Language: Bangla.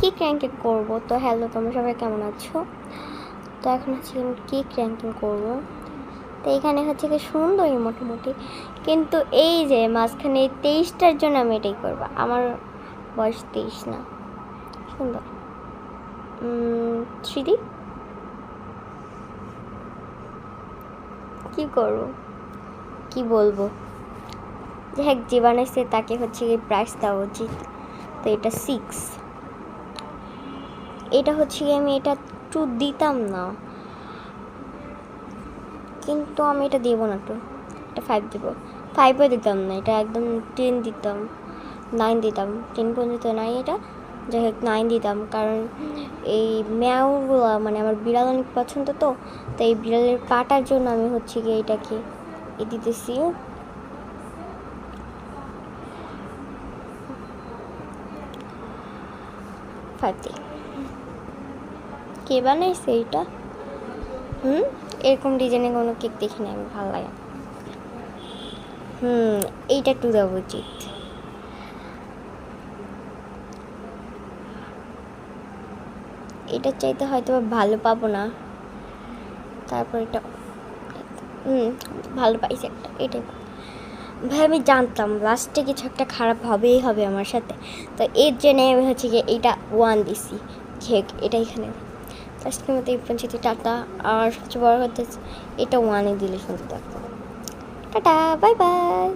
কেক র্যাঙ্কিং করবো। তো হ্যালো, তোমরা সবাই কেমন আছো? তো এখন হচ্ছে আমি কেক র্যাঙ্কিং করবো। তো এখানে হচ্ছে কি সুন্দরই মোটামুটি, কিন্তু এই যে মাঝখানে 23টার জন্য আমি এটাই করবো। আমার বয়স 23 না। সুন্দর। 3D কি করবো, কি বলবো? যে হ্যাঁ, যে বানাইছে তাকে হচ্ছে কি প্রাইস দেওয়া উচিত। তো এটা 6। এটা হচ্ছে কি আমি এটা 2 দিতাম না, কিন্তু আমি এটা দেবো না। এটা 5 দেবো। 5ও দিতাম না, এটা একদম 10 দিতাম, 9 দিতাম। 10 পর্যন্ত নাই, এটা যাই হোক 9 দিতাম। কারণ এই ম্যাওগুলো মানে আমার বিড়াল অনেক পছন্দ, তো এই বিড়ালের পাটার জন্য আমি হচ্ছে কি এটাকে দিতেছি। কে বানাইছে এইটা? এরকম ডিজাইনের কোনো কেক দেখিনি আমি, ভালো লাগে। এইটা 2 দেওয়া উচিত। এটার চাইতে হয়তো ভালো পাবো না। তারপর এটা ভালো পাইছে একটা, এটাই ভাই। আমি জানতাম লাস্টে কিছু একটা খারাপ হবেই হবে আমার সাথে, তো এর জন্য আমি হচ্ছে গিয়ে এইটা 1 দিছি। ঠিক এটা এখানে আজকের মতো এই পর্যন্ত, টাটা। আর সবচেয়ে বড় কথা এটা 1 দিলে সুন্দর থাকতো। Tata, bye bye.